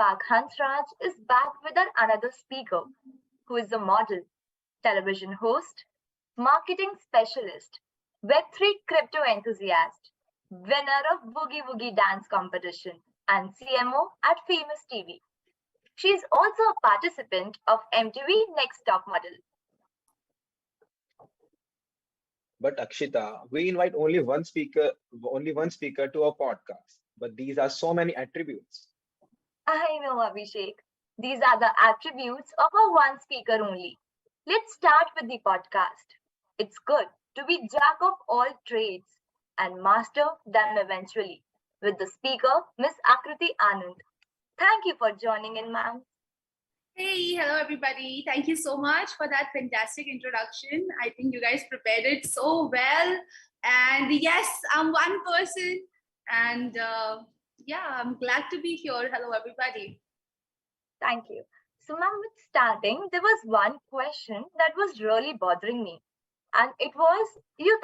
spark Hansraj is back with another speaker who is a model, television host, marketing specialist, Web3 crypto enthusiast, winner of Boogie Woogie dance competition, and CMO at Famous TV. She is also a participant of MTV Next Top Model. But Akshita, we invite only one speaker to our podcast. But these are so many attributes. I know, Abhishek. These are the attributes of a one speaker only. Let's start with the podcast. It's good to be jack of all trades and master them eventually with the speaker, Miss Akriti Anand. Thank you for joining in, ma'am. Hey, hello everybody. Thank you so much for that fantastic introduction. I think you guys prepared it so well. And yes, I'm one person. And yeah, I'm glad to be here. Hello everybody. Thank you. So, ma'am, with starting, there was one question that was really bothering me, and it was you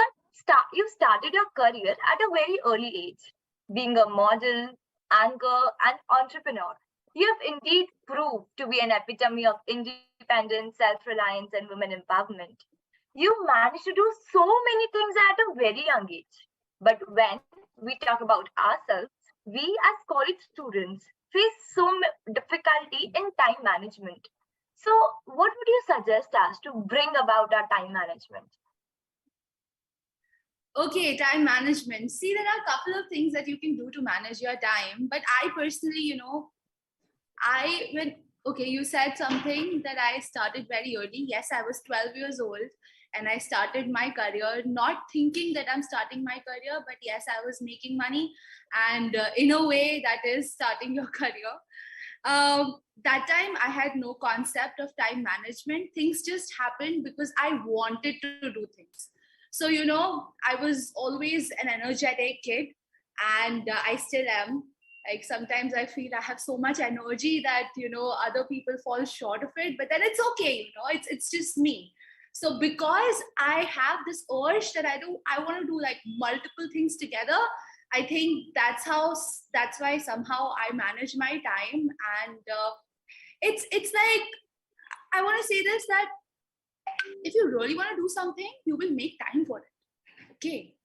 started your career at a very early age, being a model, anchor, and entrepreneur. You have indeed proved to be an epitome of independence, self-reliance, and women empowerment. You managed to do so many things at a very young age. But when we talk about ourselves, we as college students face difficulty in time management. So, what would you suggest us to bring about our time management? Okay, time management. See, there are a couple of things that you can do to manage your time. But I personally, you said something that I started very early. Yes, I was 12 years old and I started my career not thinking that I'm starting my career, but yes, I was making money. And in a way, that is starting your career. That time I had no concept of time management. Things just happened because I wanted to do things. So, I was always an energetic kid and I still am. Like sometimes I feel I have so much energy that, other people fall short of it, but then it's okay, it's just me. So because I have this urge that I want to do like multiple things together, I think that's why somehow I manage my time. And it's like, I want to say this, that if you really want to do something, you will make time for it. Okay.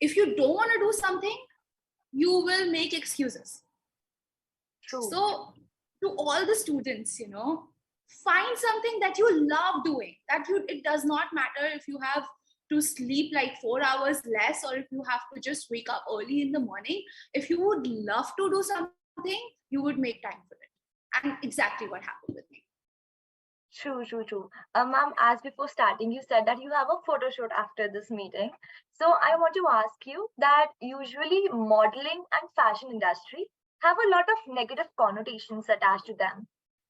If you don't want to do something, you will make excuses. True. So to all the students, find something that you love doing. It does not matter if you have to sleep like 4 hours less or if you have to just wake up early in the morning. If you would love to do something, you would make time for it. And exactly what happened with me. True. Ma'am, as before starting, you said that you have a photo shoot after this meeting. So I want to ask you that usually modeling and fashion industry have a lot of negative connotations attached to them.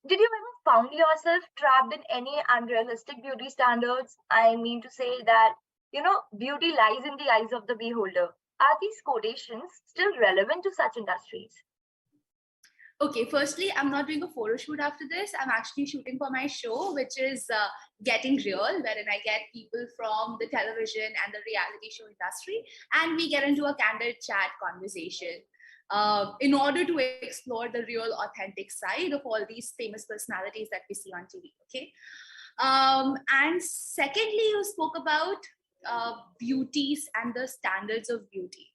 Did you ever found yourself trapped in any unrealistic beauty standards? I mean to say that, beauty lies in the eyes of the beholder. Are these quotations still relevant to such industries? Okay, firstly, I'm not doing a photo shoot after this. I'm actually shooting for my show, which is Getting Real, wherein I get people from the television and the reality show industry, and we get into a candid chat conversation in order to explore the real, authentic side of all these famous personalities that we see on TV. Okay. And secondly, you spoke about beauties and the standards of beauty.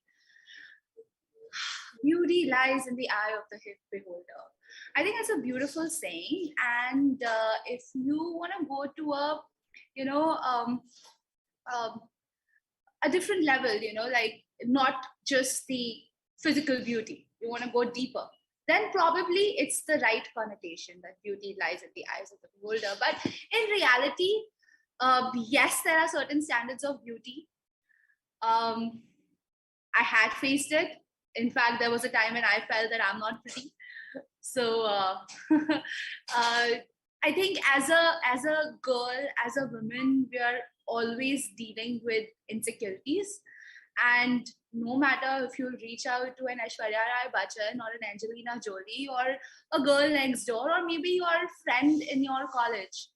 Beauty lies in the eye of the beholder. I think that's a beautiful saying. And if you want to go to a different level, like not just the physical beauty, you want to go deeper, then probably it's the right connotation that beauty lies in the eyes of the beholder. But in reality, yes, there are certain standards of beauty. I had faced it. In fact, there was a time when I felt that I'm not pretty. So I think as a girl, as a woman, we are always dealing with insecurities. And no matter if you reach out to an Aishwarya Rai Bachchan or an Angelina Jolie or a girl next door or maybe your friend in your college,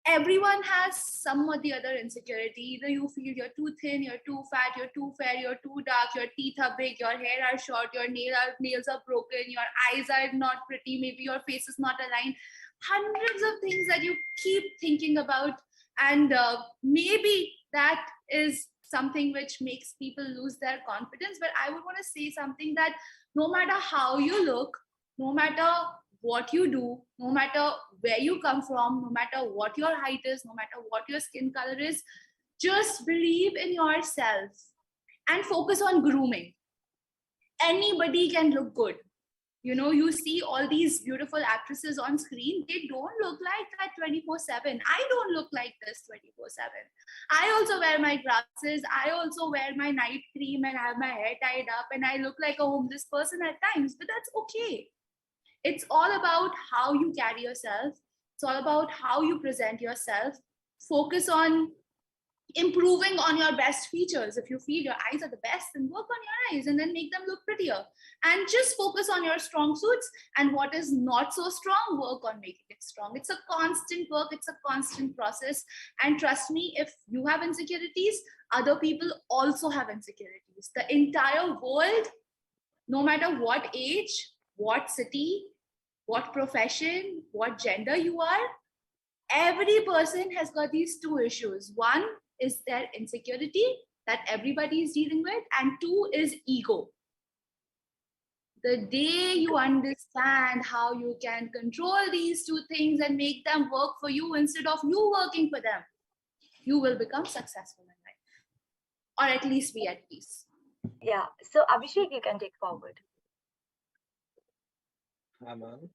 everyone has some or the other insecurity. Either you feel you're too thin, you're too fat, you're too fair, you're too dark, your teeth are big, your hair are short, your nails are broken, your eyes are not pretty, maybe your face is not aligned. Hundreds of things that you keep thinking about, and maybe that is something which makes people lose their confidence. But I would want to say something, that no matter how you look, no matter what you do, no matter where you come from, no matter what your height is, no matter what your skin color is, just believe in yourself and focus on grooming. Anybody can look good. You know, you see all these beautiful actresses on screen, they don't look like that 24/7. I don't look like this 24/7. I also wear my glasses, I also wear my night cream and have my hair tied up, and I look like a homeless person at times, but that's okay. It's all about how you carry yourself. It's all about how you present yourself. Focus on improving on your best features. If you feel your eyes are the best, then work on your eyes and then make them look prettier. And just focus on your strong suits, and what is not so strong, work on making it strong. It's a constant work, it's a constant process. And trust me, if you have insecurities, other people also have insecurities. The entire world, no matter what age, what city, what profession, what gender you are, every person has got these two issues. One is their insecurity that everybody is dealing with, and two is ego. The day you understand how you can control these two things and make them work for you instead of you working for them, you will become successful in life, or at least be at peace. Yeah. So Abhishek, you can take forward. Aman.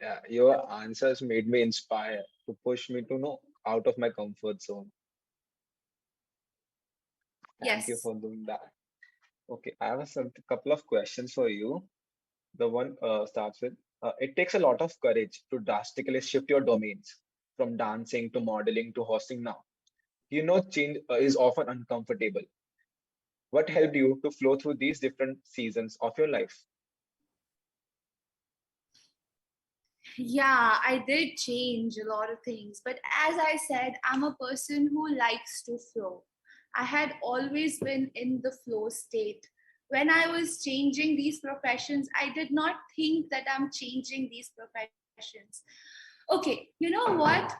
Yeah, your answers made me inspire to push me to know out of my comfort zone. Thank you Yes. for doing that. Okay, I have a couple of questions for you. The one starts with it takes a lot of courage to drastically shift your domains from dancing to modeling to hosting now. You know, change is often uncomfortable. What helped you to flow through these different seasons of your life? Yeah, I did change a lot of things. But as I said, I'm a person who likes to flow. I had always been in the flow state. When I was changing these professions, I did not think that I'm changing these professions. Okay, you know what?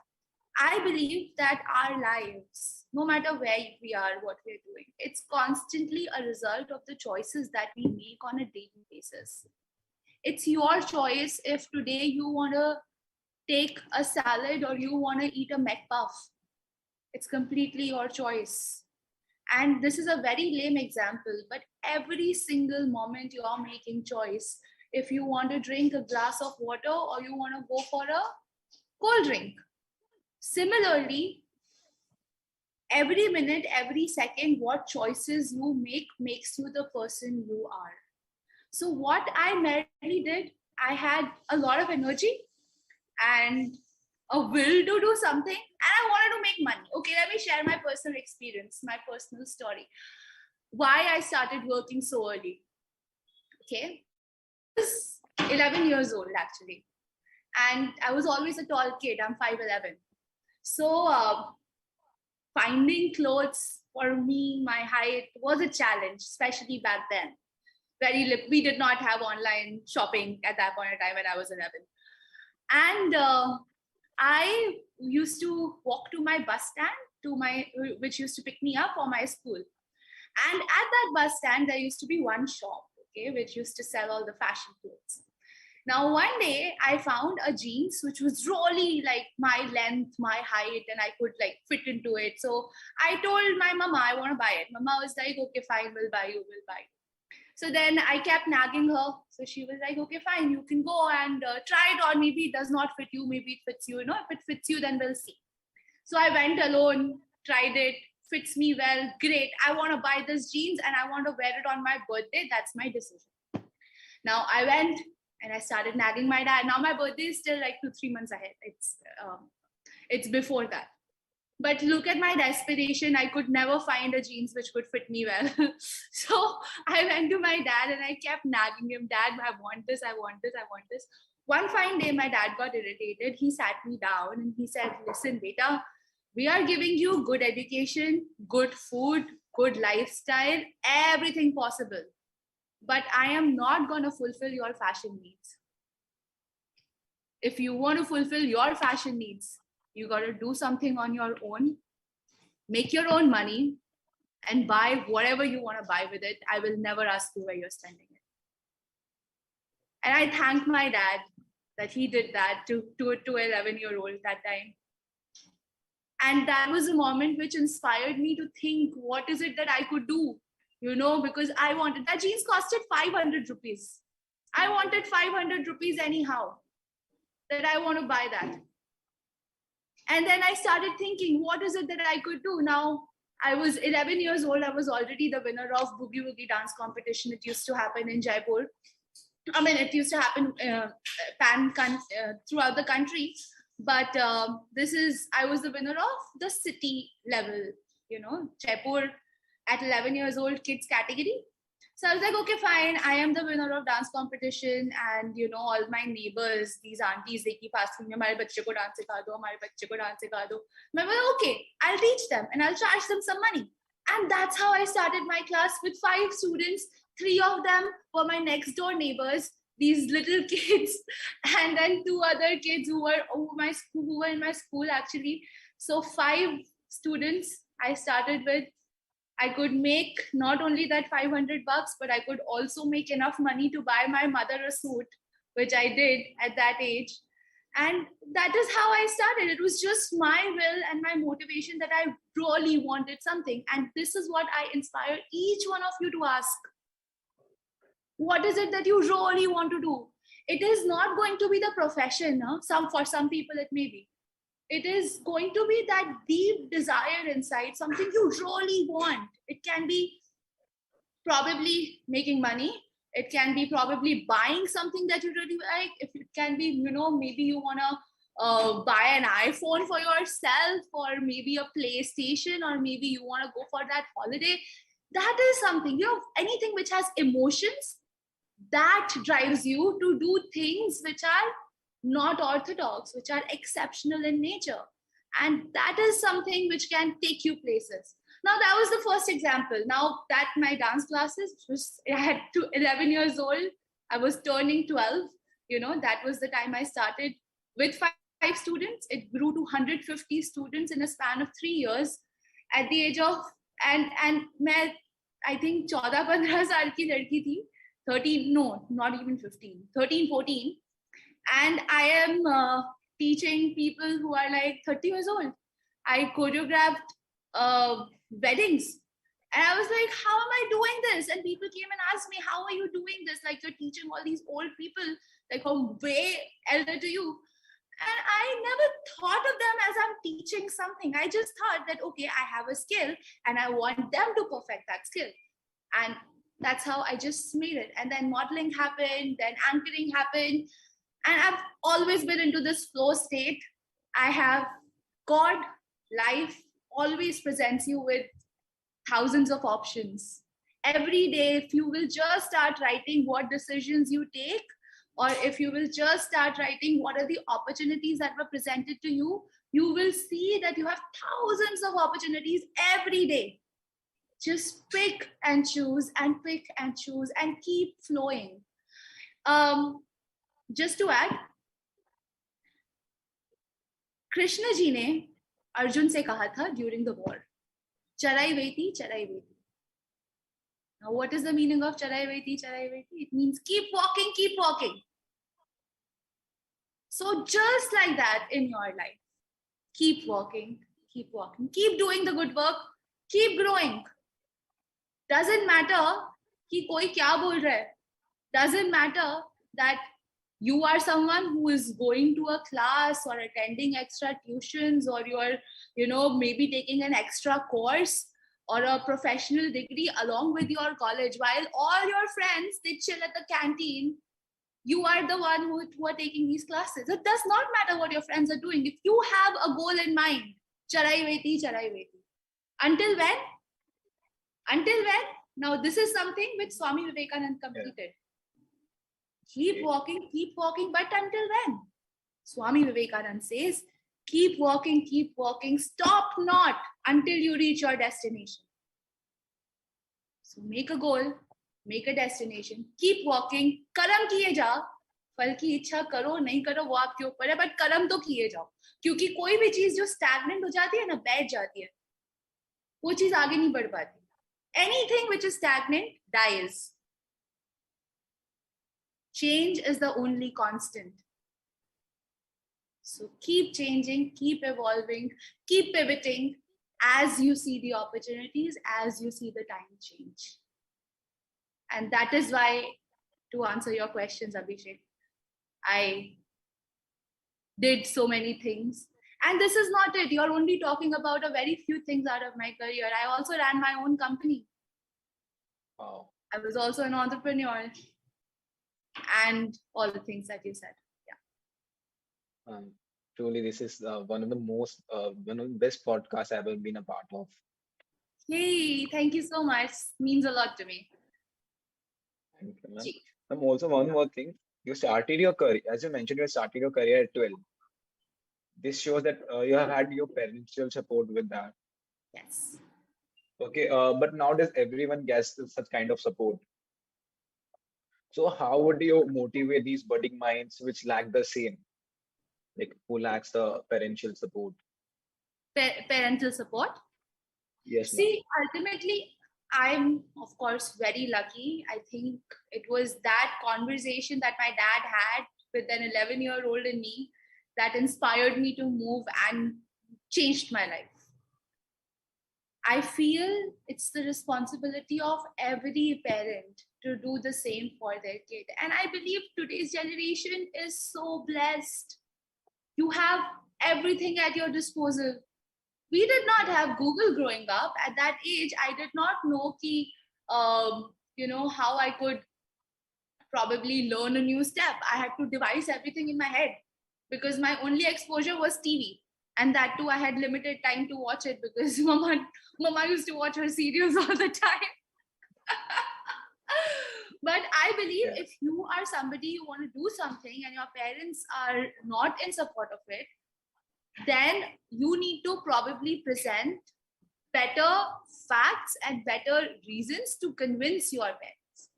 I believe that our lives, no matter where we are, what we're doing, it's constantly a result of the choices that we make on a daily basis. It's your choice if today you want to take a salad or you want to eat a McPuff. It's completely your choice. And this is a very lame example, but every single moment you are making choice. If you want to drink a glass of water or you want to go for a cold drink. Similarly, every minute, every second, what choices you make makes you the person you are. So what I merely did, I had a lot of energy and a will to do something, and I wanted to make money. Okay, let me share my personal experience, my personal story. Why I started working so early. Okay, I was 11 years old actually, and I was always a tall kid. I'm 5'11". So finding clothes for me, my height was a challenge, especially back then. We did not have online shopping at that point in time when I was 11. And I used to walk to my bus stand, which used to pick me up for my school. And at that bus stand, there used to be one shop, okay, which used to sell all the fashion clothes. Now, one day I found a jeans which was really like my length, my height, and I could like fit into it. So I told my mama I want to buy it. Mama was like, okay, fine, we'll buy you, we'll buy you. So then I kept nagging her. So she was like, okay, fine, you can go and try it on. Maybe it does not fit you. Maybe it fits you. You know, if it fits you, then we'll see. So I went alone, tried it, fits me well. Great. I want to buy this jeans and I want to wear it on my birthday. That's my decision. Now I went and I started nagging my dad. Now my birthday is still like 2-3 months ahead. It's before that. But look at my desperation. I could never find a jeans which would fit me well. So I went to my dad and I kept nagging him, Dad, I want this, I want this, I want this. One fine day, my dad got irritated. He sat me down and he said, listen, beta, we are giving you good education, good food, good lifestyle, everything possible. But I am not going to fulfill your fashion needs. If you want to fulfill your fashion needs, you got to do something on your own, make your own money, and buy whatever you want to buy with it. I will never ask you where you're spending it. And I thank my dad that he did that to 11-year-old that time. And that was a moment which inspired me to think, what is it that I could do? Because I wanted, that jeans costed 500 rupees. I wanted 500 rupees anyhow, that I want to buy that. And then I started thinking, what is it that I could do? Now, I was 11 years old. I was already the winner of Boogie Woogie dance competition. It used to happen in Jaipur. It used to happen throughout the country. But I was the winner of the city level, Jaipur at 11 years old kids category. So I was like, okay, fine. I am the winner of dance competition. And, all my neighbors, these aunties, they keep asking me, "Hamare bachche ko dance sikha do, hamare bachche ko dance sikha do." I'm like, okay, I'll teach them and I'll charge them some money. And that's how I started my class with 5 students. 3 of them were my next door neighbors, these little kids. And then 2 other kids who were in my school actually. So 5 students I started with. I could make not only that $500, but I could also make enough money to buy my mother a suit, which I did at that age. And that is how I started. It was just my will and my motivation that I really wanted something. And this is what I inspire each one of you to ask. What is it that you really want to do? It is not going to be the profession. For some people, it may be. It is going to be that deep desire inside, something you really want. It can be probably making money. It can be probably buying something that you really like. If it can be, maybe you want to buy an iPhone for yourself, or maybe a PlayStation, or maybe you want to go for that holiday. That is something, anything which has emotions, that drives you to do things which are not orthodox, which are exceptional in nature. And that is something which can take you places. Now, that was the first example. Now that my dance classes, I had 11 years old, I was turning 12, that was the time I started with 5 students. It grew to 150 students in a span of 3 years. At the age of, and I think 14-15 saal ki ladki thi, 13, no, not even 15, 13, 14. And I am teaching people who are like 30 years old. I choreographed weddings. And I was like, how am I doing this? And people came and asked me, how are you doing this? Like, you're teaching all these old people, like, who are way elder to you. And I never thought of them as I'm teaching something. I just thought that, okay, I have a skill and I want them to perfect that skill. And that's how I just made it. And then modeling happened, then anchoring happened. And I've always been into this flow state. God, life always presents you with thousands of options. Every day, if you will just start writing what decisions you take, or if you will just start writing what are the opportunities that were presented to you, you will see that you have thousands of opportunities every day. Just pick and choose and pick and choose and keep flowing. Just to add, Krishna ji ने अर्जुन से कहा था during the war, charai veti, charai veti. Now, what is the meaning of charai veti, charai veti? It means keep walking, keep walking. So just like that in your life, keep walking, keep doing the good work, keep growing. Doesn't matter कि कोई क्या बोल रहा है. Doesn't matter that you are someone who is going to a class or attending extra tuitions, or you're, maybe taking an extra course or a professional degree along with your college, while all your friends, they chill at the canteen. You are the one who are taking these classes. It does not matter what your friends are doing. If you have a goal in mind, charai veti, charai veti. Until when? Now, this is something which Swami Vivekananda completed. Keep walking, but until when? Swami Vivekananda says, keep walking, stop not until you reach your destination. So make a goal, make a destination, keep walking, कर्म किए जाओ, फल की इच्छा करो नहीं करो वो आपके ऊपर है, बट कर्म तो किए जाओ, क्योंकि कोई भी चीज जो स्टैग्नेंट हो जाती है ना, बैठ जाती है, वो चीज आगे नहीं बढ़ पाती. Anything which is stagnant dies. Change is the only constant. So keep changing, keep evolving, keep pivoting as you see the opportunities, as you see the time change. And that is why, to answer your questions, Abhishek, I did so many things. And this is not it. You're only talking about a very few things out of my career. I also ran my own company. Wow. I was also an entrepreneur. And all the things that you said. Truly, this is one of the best podcasts I've ever been a part of. Yay, thank you so much. Means a lot to me. Thank you, ma'am. Also, one more thing. You started your career, as you mentioned, you started your career at 12. This shows that you have had your parental support with that. Yes. Okay, but nowadays everyone gets such kind of support. So how would you motivate these budding minds which lack the same, like who lacks the parental support? Parental support? Yes, ma'am. See, ultimately, I'm, of course, very lucky. I think it was that conversation that my dad had with an 11-year-old in me that inspired me to move and changed my life. I feel it's the responsibility of every parent to do the same for their kid. And I believe today's generation is so blessed. You have everything at your disposal. We did not have Google growing up. At that age, I did not know how I could probably learn a new step. I had to devise everything in my head because my only exposure was TV. And that too, I had limited time to watch it because Mama used to watch her serials all the time. But I believe if you are somebody, you want to do something and your parents are not in support of it, then you need to probably present better facts and better reasons to convince your parents.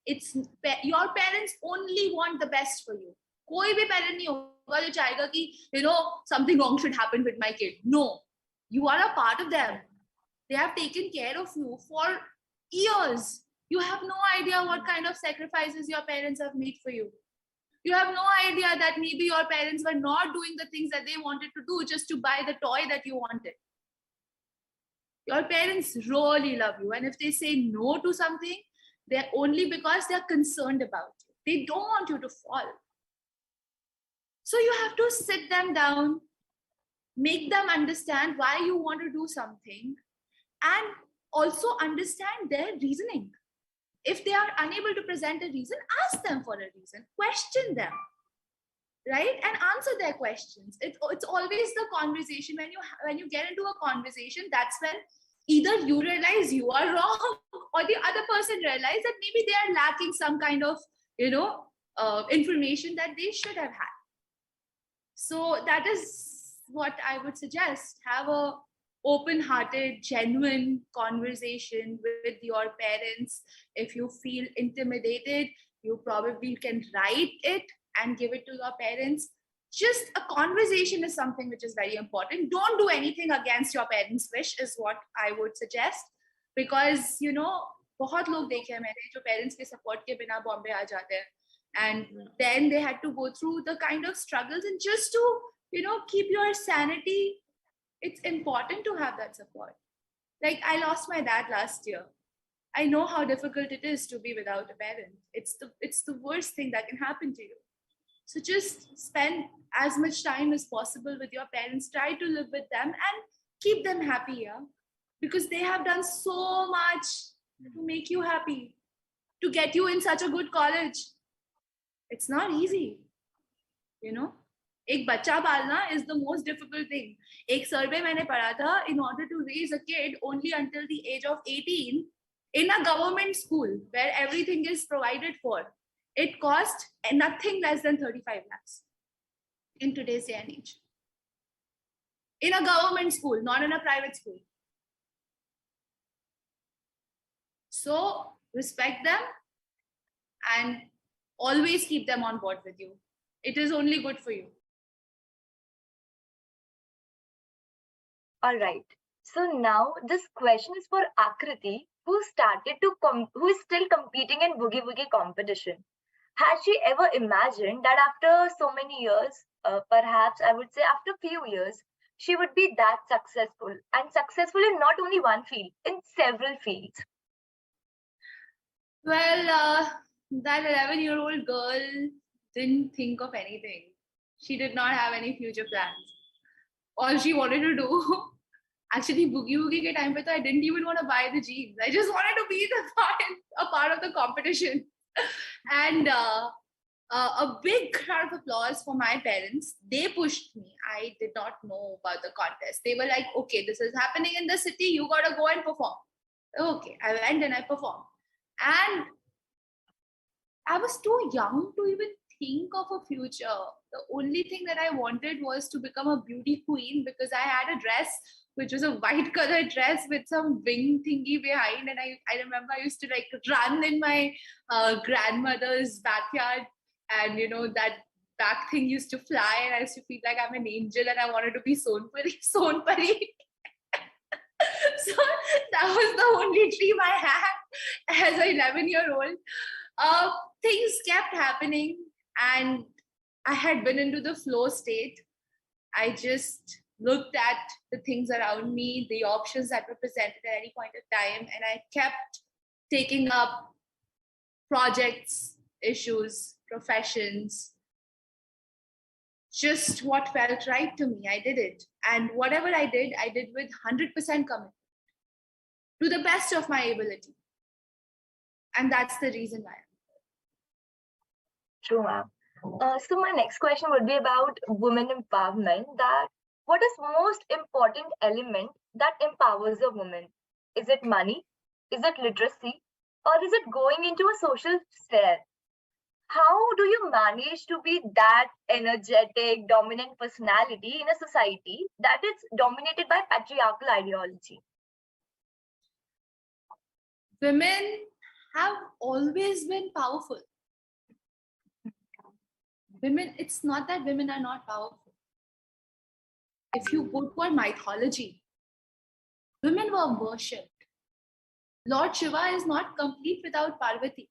It's your parents only want the best for you. कोई भी parent नहीं होगा जो चाहेगा कि something wrong should happen with my kid. No, you are a part of them. They have taken care of you for years. You have no idea what kind of sacrifices your parents have made for you. You have no idea that maybe your parents were not doing the things that they wanted to do just to buy the toy that you wanted. Your parents really love you. And if they say no to something, they're only because they're concerned about you. They don't want you to fall. So you have to sit them down, make them understand why you want to do something, and also understand their reasoning. If they are unable to present a reason, ask them for a reason, question them, right? And answer their questions. It's always the conversation. When you get into a conversation, that's when either you realize you are wrong or the other person realize that maybe they are lacking some kind of, information that they should have had. So that is what I would suggest. Have a open-hearted, genuine conversation with your parents. If you feel intimidated, you probably can write it and give it to your parents. Just a conversation is something which is very important. Don't do anything against your parents' wish is what I would suggest. Because, बहुत लोग देखे हैं मैंने जो parents के support के बिना बॉम्बे आ जाते हैं. And then they had to go through the kind of struggles, and just to, keep your sanity, it's important to have that support. Like, I lost my dad last year. I know how difficult it is to be without a parent. It's the worst thing that can happen to you. So just spend as much time as possible with your parents. Try to live with them and keep them happy, because they have done so much to make you happy, to get you in such a good college. It's not easy, एक बच्चा पालना is the most difficult thing. एक survey मैंने पढ़ा था, in order to raise a kid only until the age of 18 in a government school where everything is provided for, It cost nothing less than 35 lakhs in today's day and age. In a government school, not in a private school. So respect them and always keep them on board with you. It is only good for you. All right. So now this question is for Akriti, who who is still competing in boogie woogie competition. Has she ever imagined that after so many years, perhaps I would say after few years, she would be that successful and successful in not only one field, in several fields? Well, that 11-year-old girl didn't think of anything. She did not have any future plans. All she wanted to do, actually, boogie woogie ke time pe to I didn't even want to buy the jeans. I just wanted to be a part of the competition. And a big round of applause for my parents. They pushed me. I did not know about the contest. They were like, okay, this is happening in the city. You got to go and perform. Okay, I went and I performed. And I was too young to even think of a future. The only thing that I wanted was to become a beauty queen because I had a dress which was a white color dress with some wing thingy behind. And I remember I used to like run in my grandmother's backyard, and that back thing used to fly, and I used to feel like I'm an angel and I wanted to be Sonpuri. So that was the only dream I had as an 11-year-old. Things kept happening, and I had been into the flow state. I just looked at the things around me, the options that were presented at any point of time, and I kept taking up projects, issues, professions, just what felt right to me. I did it. And whatever I did with 100% commitment to the best of my ability. And that's the reason why. True, ma'am. So my next question would be about women empowerment. That what is most important element that empowers a woman? Is it money? Is it literacy? Or is it going into a social sphere? How do you manage to be that energetic, dominant personality in a society that is dominated by patriarchal ideology? Women have always been powerful. Women, it's not that women are not powerful. If you go to our mythology, women were worshipped. Lord Shiva is not complete without Parvati.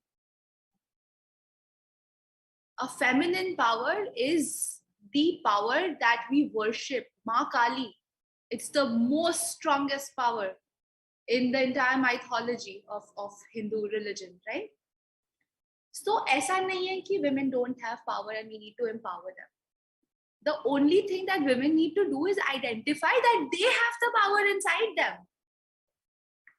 A feminine power is the power that we worship, Ma Kali. It's the most strongest power in the entire mythology of Hindu religion, right? So, aisa nahi hai ki women don't have power and we need to empower them. The only thing that women need to do is identify that they have the power inside them.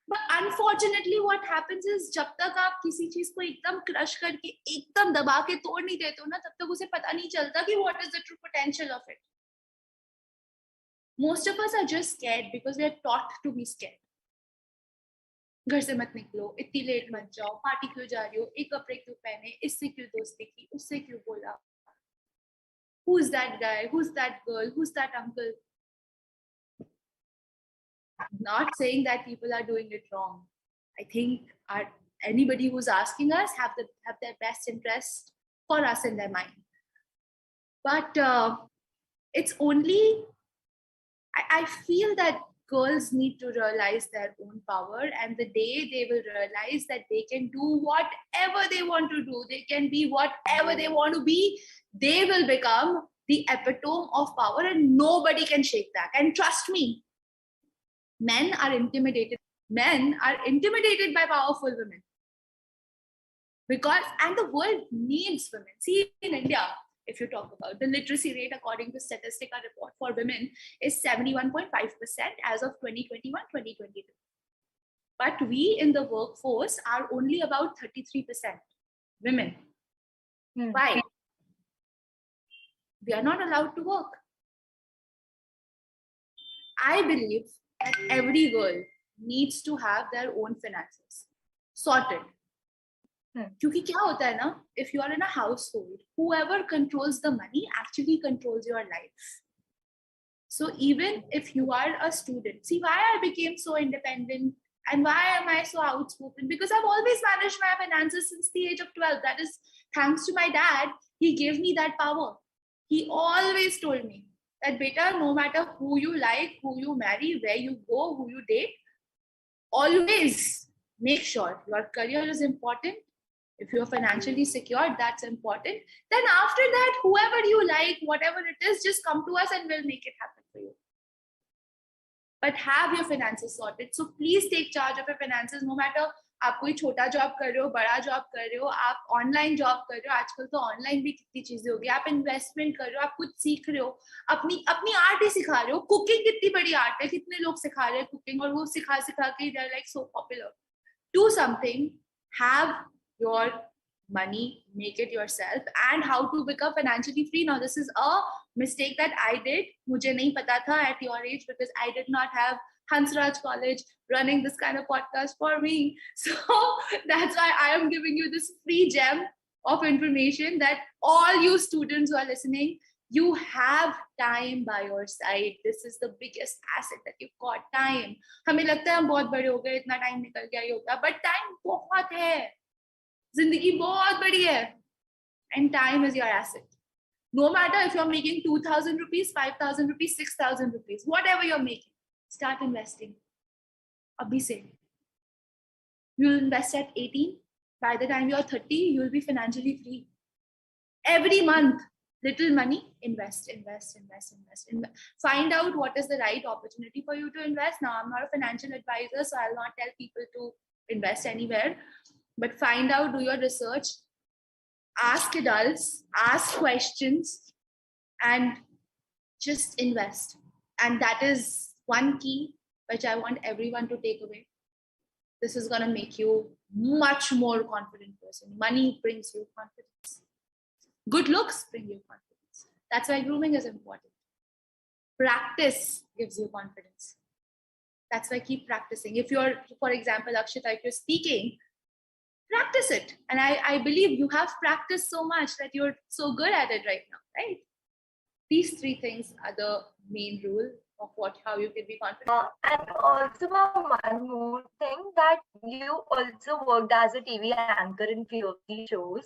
But unfortunately, what happens is जब तक आप किसी चीज को एकदम crush करके एकदम दबा के तोड़ नहीं देते हो ना, तब तक उसे पता नहीं चलता कि what is the true potential of it. Most of us are just scared because we are taught to be scared. घर से मत निकलो, इतनी लेट मत जाओ, पार्टी क्यों जा रही हो, एक कपड़े क्यों पहने, इससे क्यों दोस्ती की, उससे क्यों बोला, who's that guy, who's that girl, who's that uncle. Not saying that people are doing it wrong. I think anybody who's asking us have their best interest for us in their mind. But it's only, I feel that girls need to realize their own power, and the day they will realize that they can do whatever they want to do, they can be whatever they want to be, they will become the epitome of power, and nobody can shake that. And trust me, men are intimidated by powerful women, and the world needs women. See, in India, if you talk about the literacy rate, according to Statistica report for women, is 71.5% as of 2021-2022. But we in the workforce are only about 33% women. Why? We are not allowed to work. I believe that every girl needs to have their own finances sorted. क्योंकि क्या होता है ना, if you are in a household, whoever controls the money actually controls your life. So even if you are a student, see why I became so independent and why am I so outspoken? Because I've always managed my finances since the age of 12. That is thanks to my dad. He gave me that power. He always told me that, beta, no matter who you like, who you marry, where you go, who you date, always make sure your career is important. If you're financially secure, that's important. Then after that, whoever you like, whatever it is, just come to us and we'll make it happen for you. But have your finances sorted. So please take charge of your finances, no matter आप कोई छोटा job कर रहे हो, बड़ा job कर रहे हो, आप ऑनलाइन जॉब कर रहे हो, आजकल तो ऑनलाइन भी कितनी चीजें होगी, आप इन्वेस्टमेंट कर रहे हो, आप कुछ सीख रहे हो, अपनी आर्ट ही सिखा रहे हो. कुकिंग कितनी बड़ी आर्ट है, कितने लोग सिखा रहे हैं कुकिंग, और वो सिखा के they're like so popular. Do something, have your money, make it yourself, and how to become financially free. Now this is a mistake that I did. मुझे नहीं पता था at your age, because I did not have Hansraj College running this kind of podcast for me. So that's why I am giving you this free gem of information that all you students who are listening, you have time by your side. This is the biggest asset that you've got, time. हमें लगता है हम बहुत बड़े हो गए, इतना time निकल गया ये होता, but time बहुत है, जिंदगी बहुत बड़ी है, and time is your asset. No matter if you're making 2,000 rupees, 5,000 rupees, 6,000 rupees, whatever you're making, start investing. Abhi se. You'll invest at 18. By the time you're 30, you'll be financially free. Every month, little money, invest. Find out what is the right opportunity for you to invest. Now, I'm not a financial advisor, so I'll not tell people to invest anywhere. But find out, do your research, ask adults, ask questions, and just invest. And that is one key which I want everyone to take away. This is going to make you much more confident person. Money brings you confidence. Good looks bring you confidence. That's why grooming is important. Practice gives you confidence. That's why keep practicing. If you're, for example, Akshita, if you're speaking, practice it. And I believe you have practiced so much that you're so good at it right now, right? These three things are the main rule of how you can be confident. And also one more thing, that you also worked as a TV anchor in few of these shows,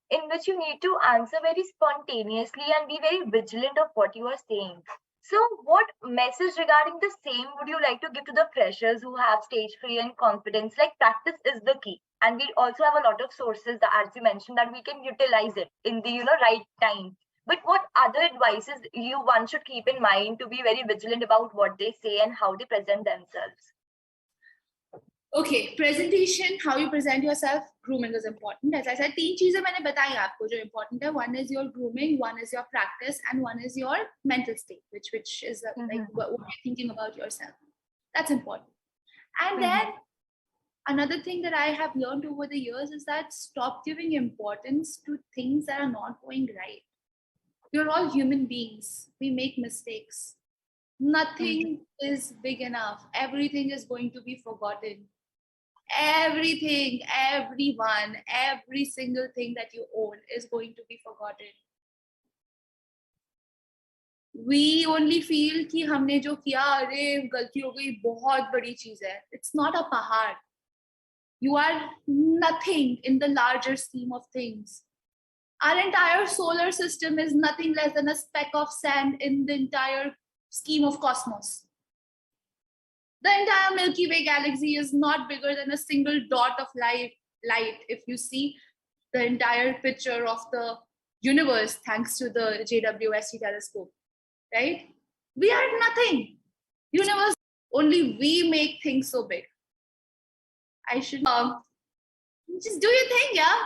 in which you need to answer very spontaneously and be very vigilant of what you are saying. So what message regarding the same would you like to give to the freshers who have stage fear and confidence? Like, practice is the key. And we also have a lot of sources that, as you mentioned, that we can utilize it in the right time. But what other advices one should keep in mind to be very vigilant about what they say and how they present themselves? Okay, presentation, how you present yourself, grooming is important. As I said, three चीजें मैंने बताई आपको जो important है. One is your grooming, one is your practice, and one is your mental state, which is like what you're thinking about yourself. That's important. And then another thing that I have learned over the years is that stop giving importance to things that are not going right. You're all human beings. We make mistakes. Nothing is big enough. Everything is going to be forgotten. Everything, everyone, every single thing that you own is going to be forgotten. We only feel कि हमने जो किया, अरे गलती हो गई, बहुत बड़ी चीज है. It's not a पहाड़. You are nothing in the larger scheme of things. Our entire solar system is nothing less than a speck of sand in the entire scheme of cosmos. The entire Milky Way galaxy is not bigger than a single dot of light. If you see the entire picture of the universe, thanks to the JWST telescope, right? We are nothing. Universe, only we make things so big. I should just do your thing, yeah.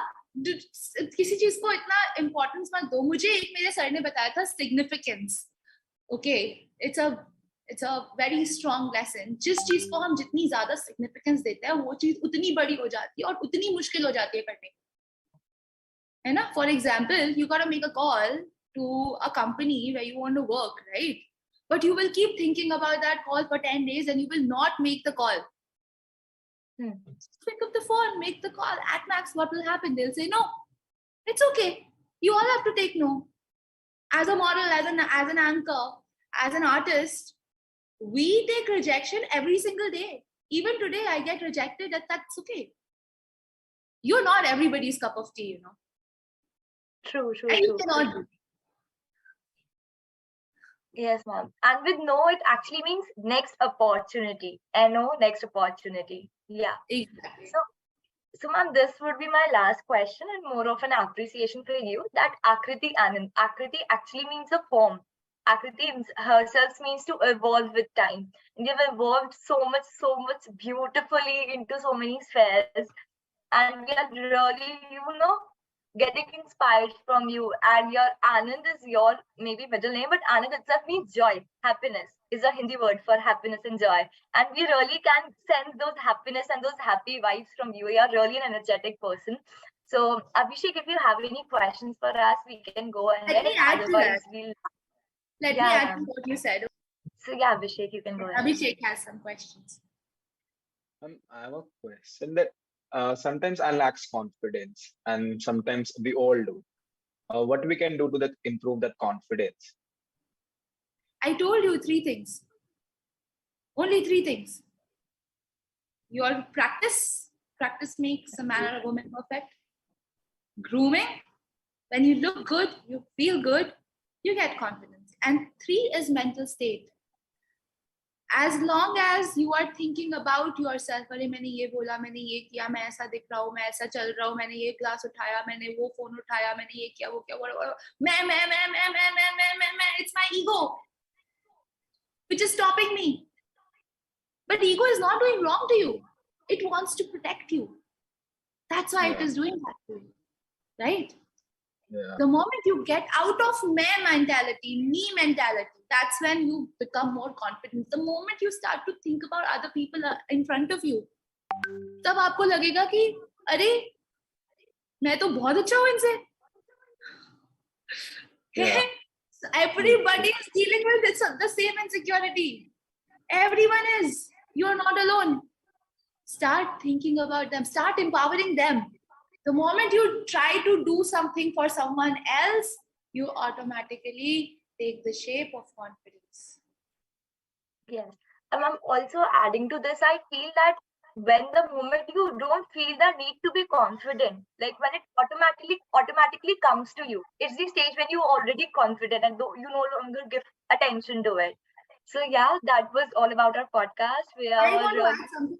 किसी चीज को इतना importance मत दो. मुझे एक मेरे sir ने बताया था significance. Okay, it's a very strong lesson. जिस चीज को हम जितनी ज्यादा significance देते हैं, वो चीज उतनी बड़ी हो जाती है और उतनी मुश्किल हो जाती है करने, है ना? For example, you gotta make a call to a company where you want to work, right? But you will keep thinking about that call for 10 days and you will not make the call. Pick up the phone, make the call. At max, what will happen? They'll say no. It's okay. You all have to take no. As a model, as an anchor, as an artist, we take rejection every single day. Even today, I get rejected. That's okay. You're not everybody's cup of tea, you know. True. And you cannot do. Yes, ma'am. And with no, it actually means next opportunity. No, next opportunity. Yeah. Exactly. So, ma'am, this would be my last question and more of an appreciation for you. That Aakriti Anand. Aakriti actually means a form. Aakriti herself means to evolve with time. And you've evolved so much beautifully into so many spheres. And we are really, getting inspired from you. And your Anand is your maybe middle name, but Anand itself means joy, happiness is a Hindi word for happiness and joy. And we really can sense those happiness and those happy vibes from you. You are really an energetic person. So Abhishek, if you have any questions for us, we can go ahead. Let me add to that. Let me add ma'am. to what you said. So yeah, Abhishek, you can go ahead. Abhishek has some questions. I have a question that sometimes I lack confidence, and sometimes we all do. What we can do to improve that confidence? I told you 3 things. Only 3 things. Your practice. Practice makes a man or a woman perfect. Grooming. When you look good, you feel good, you get confidence. And 3 is mental state. As long as you are thinking about yourself, अरे मैंने ये बोला, मैंने ये किया, मैं ऐसा दिख रहा हूँ, मैं ऐसा चल रहा हूँ, मैंने ये क्लास उठाया, मैंने वो फोन उठाया, मैंने ये किया, वो किया, मैं, it's my ego which is stopping me. But ego is not doing wrong to you. It wants to protect you. That's why it is doing that to you, right? Yeah. The moment you get out of me mentality, that's when you become more confident. The moment you start to think about other people in front of you, तब आपको लगेगा कि अरे मैं तो बहुत अच्छा हूँ इनसे. Yeah. Everybody is dealing with the same insecurity. Everyone is. You're not alone. Start thinking about them. Start empowering them. The moment you try to do something for someone else, you automatically take the shape of confidence. Yes. And I'm also adding to this, I feel that when the moment you don't feel the need to be confident, like when it automatically comes to you, it's the stage when you're already confident and you no longer give attention to it. So yeah, that was all about our podcast. We are really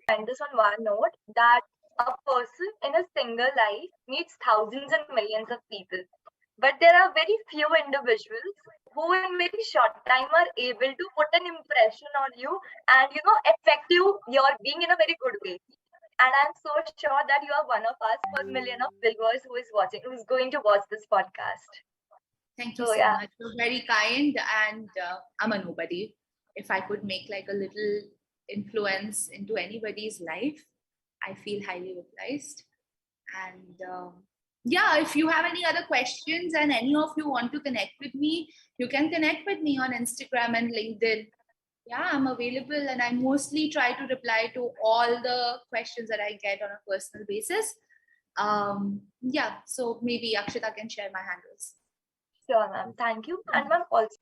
end this on one note that a person in a single life meets thousands and millions of people. But there are very few individuals who in very short time are able to put an impression on you and, affect your being in a very good way. And I'm so sure that you are one of us for million of viewers who's going to watch this podcast. Thank you so much. You're very kind, and I'm a nobody. If I could make like a little influence into anybody's life, I feel highly obliged. And if you have any other questions and any of you want to connect with me, you can connect with me on Instagram and LinkedIn. Yeah, I'm available, and I mostly try to reply to all the questions that I get on a personal basis. So maybe Akshita can share my handles. Sure, ma'am. Thank you. And ma'am also.